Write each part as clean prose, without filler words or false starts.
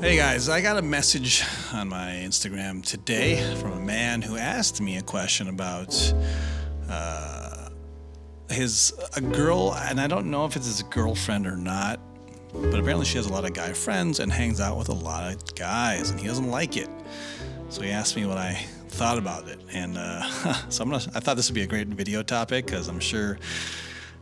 Hey guys, I got a message on my Instagram today from a man who asked me a question about a girl, and I don't know if it's his girlfriend or not, but apparently she has a lot of guy friends and hangs out with a lot of guys, and he doesn't like it. So he asked me what I thought about it, and so I thought this would be a great video topic because I'm sure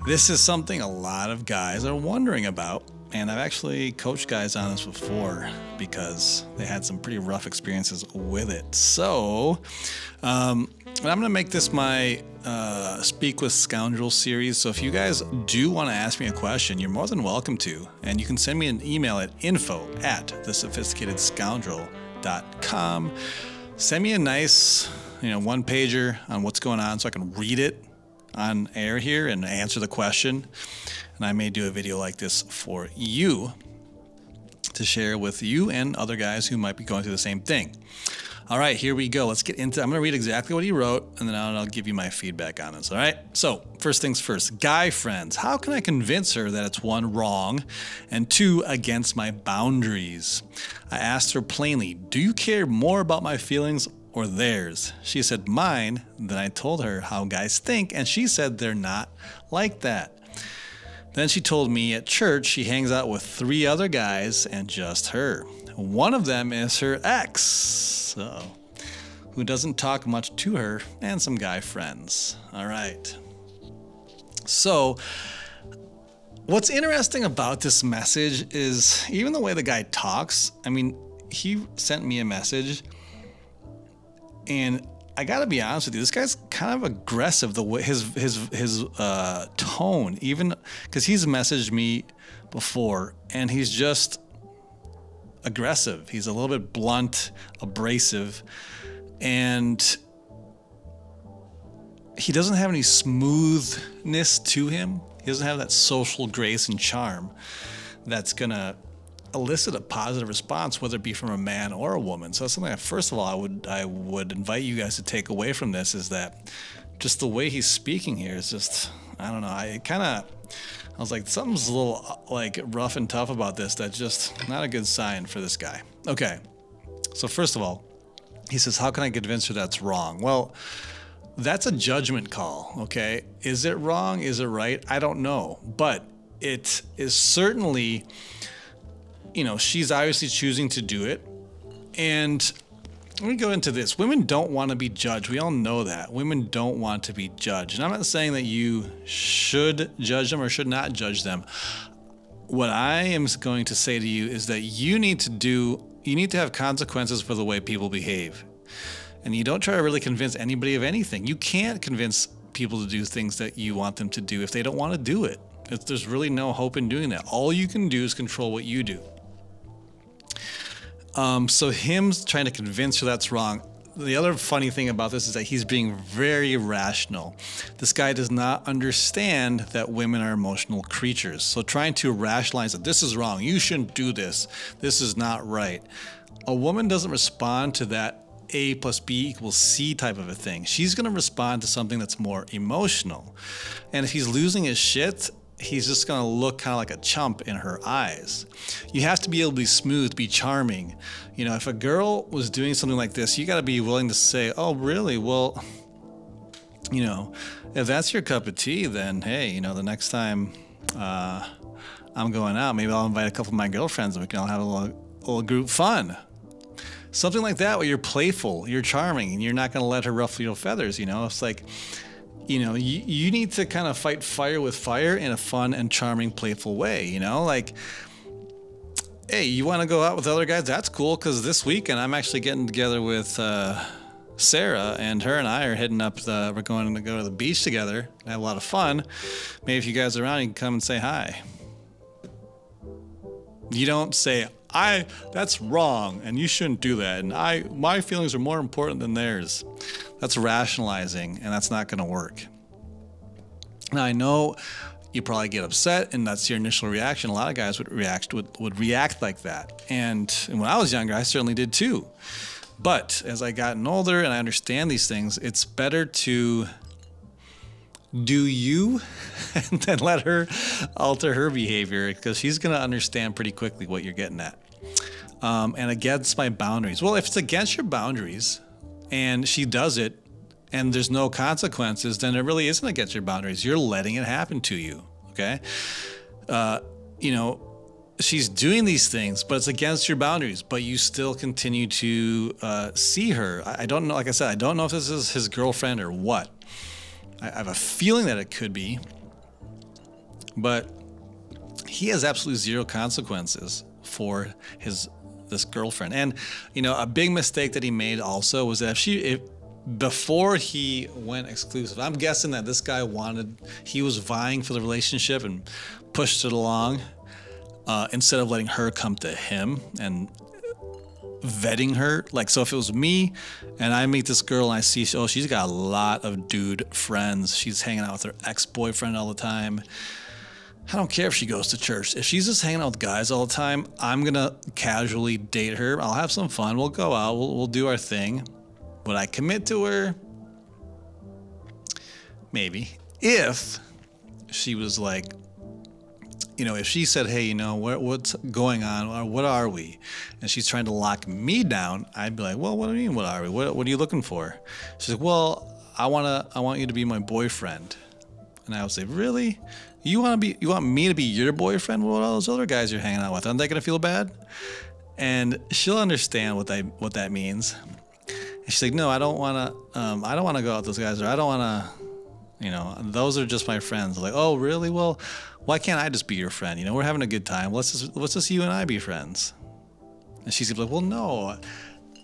this is something a lot of guys are wondering about. And I've actually coached guys on this before because they had some pretty rough experiences with it. So I'm going to make this my Speak with Scoundrel series. So if you guys do want to ask me a question, you're more than welcome to. And you can send me an email at info@thesophisticatedscoundrel.com. Send me a nice, one pager on what's going on so I can read it on air here and answer the question. And I may do a video like this for you to share with you and other guys who might be going through the same thing. All right, here we go. Let's get into it. I'm going to read exactly what he wrote, and then I'll give you my feedback on this. All right. So first things first, guy friends. How can I convince her that it's one, wrong, and two, against my boundaries? I asked her plainly, do you care more about my feelings or theirs? She said mine. Then I told her how guys think, and she said they're not like that. Then she told me at church she hangs out with 3 other guys and just her. One of them is her ex, who doesn't talk much to her, and some guy friends. All right. So what's interesting about this message is even the way the guy talks. I mean, he sent me a message, and I gotta be honest with you, this guy's kind of aggressive. The way his tone, even because he's messaged me before, and he's just aggressive. He's a little bit blunt, abrasive, and he doesn't have any smoothness to him. He doesn't have that social grace and charm that's gonna elicit a positive response, whether it be from a man or a woman. So that's something that, first of all, I would invite you guys to take away from this, is that just the way he's speaking here is just, I don't know. I was like, something's a little like rough and tough about this. That's just not a good sign for this guy. Okay. So first of all, he says, how can I convince her that's wrong? Well, that's a judgment call. Okay. Is it wrong? Is it right? I don't know, but it is certainly, she's obviously choosing to do it. And let me go into this. Women don't want to be judged. We all know that. Women don't want to be judged. And I'm not saying that you should judge them or should not judge them. What I am going to say to you is that you need to have consequences for the way people behave. And you don't try to really convince anybody of anything. You can't convince people to do things that you want them to do if they don't want to do it. There's really no hope in doing that. All you can do is control what you do. So him trying to convince her that's wrong. The other funny thing about this is that he's being very rational. This guy does not understand that women are emotional creatures. So trying to rationalize that this is wrong, you shouldn't do this, this is not right. A woman doesn't respond to that A plus B equals C type of a thing. She's going to respond to something that's more emotional. And if he's losing his shit, he's just going to look kind of like a chump in her eyes. You have to be able to be smooth, be charming. If a girl was doing something like this, you got to be willing to say, oh, really? Well, if that's your cup of tea, then hey, the next time I'm going out, maybe I'll invite a couple of my girlfriends and we can all have a little group fun. Something like that where you're playful, you're charming, and you're not going to let her ruffle your feathers. It's like, you need to kind of fight fire with fire in a fun and charming, playful way, like, hey, you want to go out with other guys? That's cool, because this weekend I'm actually getting together with Sarah, and her and I are heading up we're going to go to the beach together and have a lot of fun. Maybe if you guys are around, you can come and say hi. You don't say, that's wrong, and you shouldn't do that, and my feelings are more important than theirs. That's rationalizing, and that's not going to work. Now, I know you probably get upset, and that's your initial reaction. A lot of guys would react like that. And when I was younger, I certainly did too. But as I gotten older and I understand these things, it's better to do you and then let her alter her behavior, because she's going to understand pretty quickly what you're getting at. and against my boundaries. Well, if it's against your boundaries and she does it and there's no consequences, then it really isn't against your boundaries. You're letting it happen to you. Okay. You know, she's doing these things, but it's against your boundaries, but you still continue to see her. I don't know. Like I said, I don't know if this is his girlfriend or what. I have a feeling that it could be, but he has absolutely zero consequences for this girlfriend. And, you know, a big mistake that he made also was that before he went exclusive, I'm guessing that this guy he was vying for the relationship and pushed it along instead of letting her come to him and vetting her. Like, so if it was me and I meet this girl and I see, oh, she's got a lot of dude friends, she's hanging out with her ex-boyfriend all the time, I don't care if she goes to church. If she's just hanging out with guys all the time, I'm gonna casually date her. I'll have some fun, we'll go out, we'll do our thing. Would I commit to her? Maybe. If she was like, you know, if she said, hey, you know, what's going on? Or what are we? And she's trying to lock me down, I'd be like, well, what do you mean, what are we? What are you looking for? She's like, well, I want you to be my boyfriend. And I would say, really? You want me to be your boyfriend? What all those other guys you're hanging out with? Aren't they gonna feel bad? And she'll understand what that means. And she's like, no, I don't wanna go out with those guys, or I don't wanna, you know, those are just my friends. Like, oh, really? Well, why can't I just be your friend? You know, we're having a good time. Let's just you and I be friends. And she's like, well, no,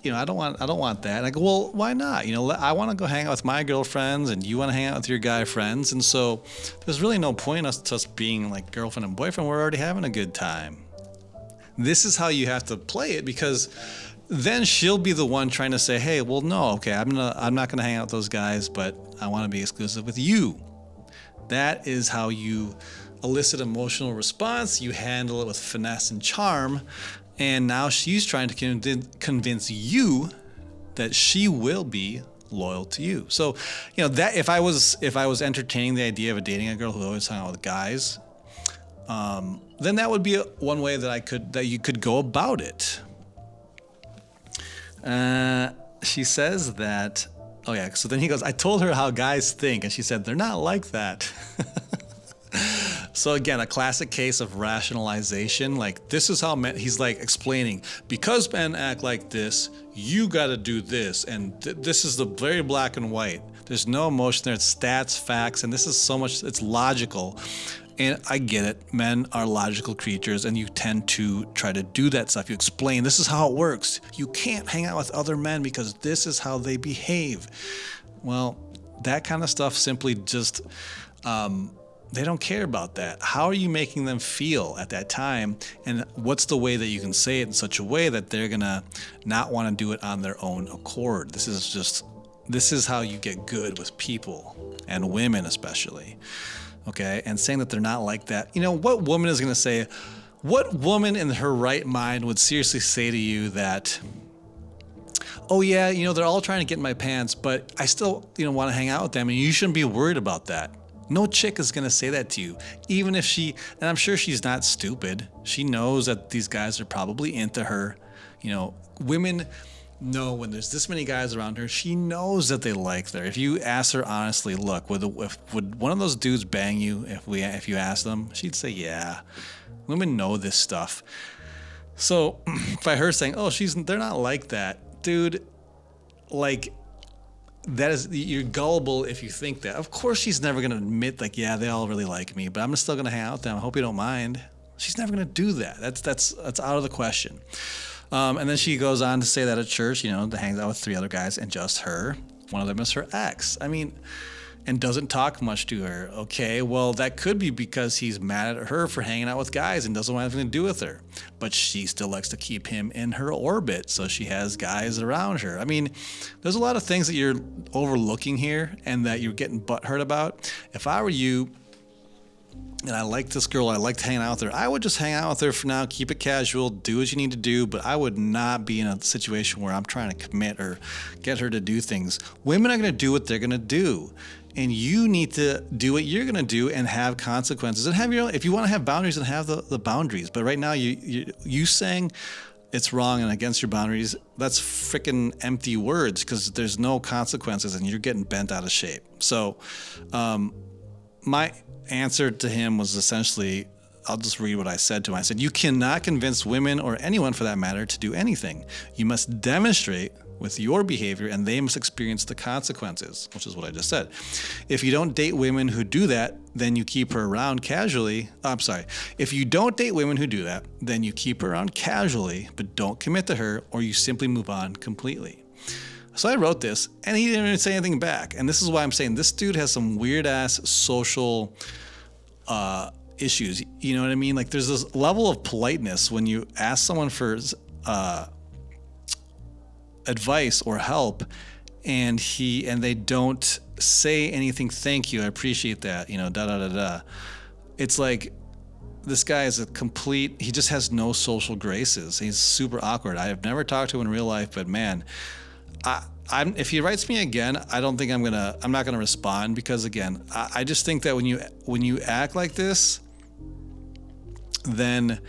you know, I don't want that. And I go, well, why not? You know, I want to go hang out with my girlfriends and you want to hang out with your guy friends. And so there's really no point in us being like girlfriend and boyfriend. We're already having a good time. This is how you have to play it, because then she'll be the one trying to say, hey, well, no, okay, I'm not gonna hang out with those guys, but I want to be exclusive with you. That is how you elicit emotional response. You handle it with finesse and charm, and now she's trying to convince you that she will be loyal to you. So, you know, that if I was entertaining the idea of dating a girl who always hung out with guys, then that would be one way that you could go about it. She says that, oh yeah, so then he goes, I told her how guys think, and she said, they're not like that. So again, a classic case of rationalization. Like, this is how men, he's like explaining, because men act like this, you got to do this. And this is the very black and white. There's no emotion there. It's stats, facts. And this is so much, it's logical. And I get it. Men are logical creatures, and you tend to try to do that stuff. You explain, this is how it works. You can't hang out with other men because this is how they behave. Well, that kind of stuff simply just, they don't care about that. How are you making them feel at that time? And what's the way that you can say it in such a way that they're gonna not want to do it on their own accord? This is how you get good with people, and women especially. Okay, and saying that they're not like that. You know, what woman is gonna say, what woman in her right mind would seriously say to you that, oh yeah, you know, they're all trying to get in my pants, but I still, you know, want to hang out with them, and you shouldn't be worried about that. No chick is gonna say that to you, even if she, and I'm sure she's not stupid. She knows that these guys are probably into her. You know, women know when there's this many guys around her, she knows that they like her. If you ask her honestly, look, would one of those dudes bang you if you asked them? She'd say, yeah. Women know this stuff. So by her saying, oh, they're not like that, dude, like, that is, you're gullible if you think that. Of course she's never gonna admit, like, yeah, they all really like me, but I'm still gonna hang out with them. I hope you don't mind. She's never gonna do that. That's out of the question. And then she goes on to say that at church, you know, that hangs out with 3 other guys and just her. One of them is her ex. I mean, and doesn't talk much to her. Okay, well, that could be because he's mad at her for hanging out with guys and doesn't want anything to do with her. But she still likes to keep him in her orbit, so she has guys around her. I mean, there's a lot of things that you're overlooking here and that you're getting butthurt about. If I were you, and I like this girl, I liked hanging out with her, I would just hang out with her for now, keep it casual, do what you need to do, but I would not be in a situation where I'm trying to commit or get her to do things. Women are gonna do what they're gonna do. And you need to do what you're gonna do and have consequences and have your own. If you want to have boundaries, then have the boundaries. But right now, you saying, it's wrong and against your boundaries, that's freaking empty words, because there's no consequences and you're getting bent out of shape. So my answer to him was essentially, I'll just read what I said to him. I said, you cannot convince women, or anyone for that matter, to do anything. You must demonstrate with your behavior, and they must experience the consequences, which is what I just said. If you don't date women who do that, then you keep her around casually. I'm sorry. If you don't date women who do that, then you keep her around casually, but don't commit to her, or you simply move on completely. So I wrote this, and he didn't even say anything back. And this is why I'm saying this dude has some weird ass social issues. You know what I mean? Like, there's this level of politeness when you ask someone for advice or help, and they don't say anything. Thank you, I appreciate that, you know, da da da da. It's like, this guy is a complete, he just has no social graces. He's super awkward. I have never talked to him in real life, but man, if he writes me again, I don't think I'm not gonna respond, because again, I just think that when you act like this, then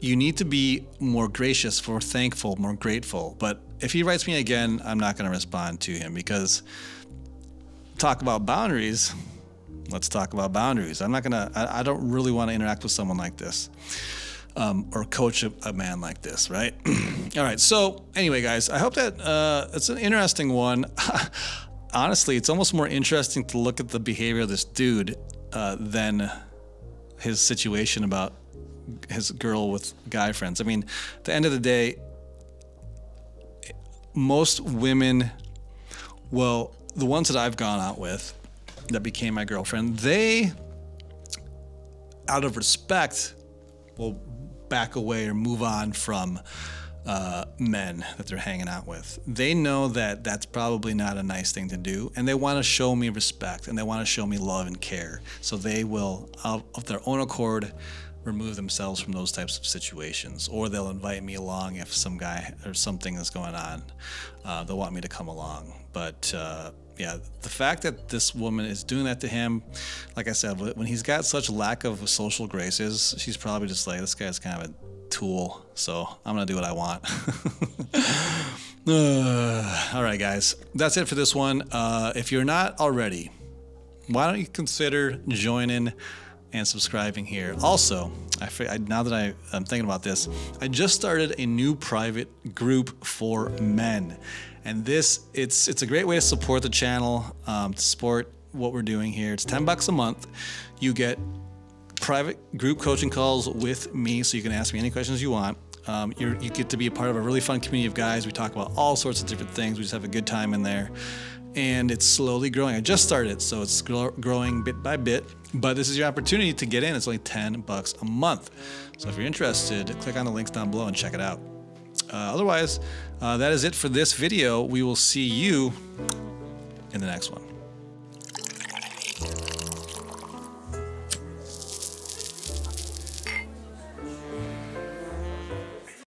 you need to be more gracious, more thankful, more grateful. But if he writes me again, I'm not going to respond to him, because talk about boundaries. Let's talk about boundaries. I don't really want to interact with someone like this, or coach a man like this, right? All right. So anyway, guys, I hope that it's an interesting one. Honestly, it's almost more interesting to look at the behavior of this dude than his situation about his girl with guy friends. I mean, at the end of the day, most women, well, the ones that I've gone out with that became my girlfriend, they, out of respect, will back away or move on from men that they're hanging out with. They know that that's probably not a nice thing to do, and they want to show me respect, and they want to show me love and care. So they will, of their own accord, remove themselves from those types of situations, or they'll invite me along if some guy or something is going on. They'll want me to come along. But yeah, the fact that this woman is doing that to him, like I said, when he's got such lack of social graces, she's probably just like, this guy's kind of a tool, so I'm gonna do what I want. All right, guys, that's it for this one. If you're not already, why don't you consider joining and subscribing here. Also, now that I'm thinking about this, I just started a new private group for men, and it's a great way to support the channel, to support what we're doing here. It's $10 a month. You get private group coaching calls with me, so you can ask me any questions you want. You get to be a part of a really fun community of guys. We talk about all sorts of different things. We just have a good time in there. And it's slowly growing. I just started, so it's growing bit by bit. But this is your opportunity to get in. It's only $10 a month. So if you're interested, click on the links down below and check it out. Otherwise, that is it for this video. We will see you in the next one.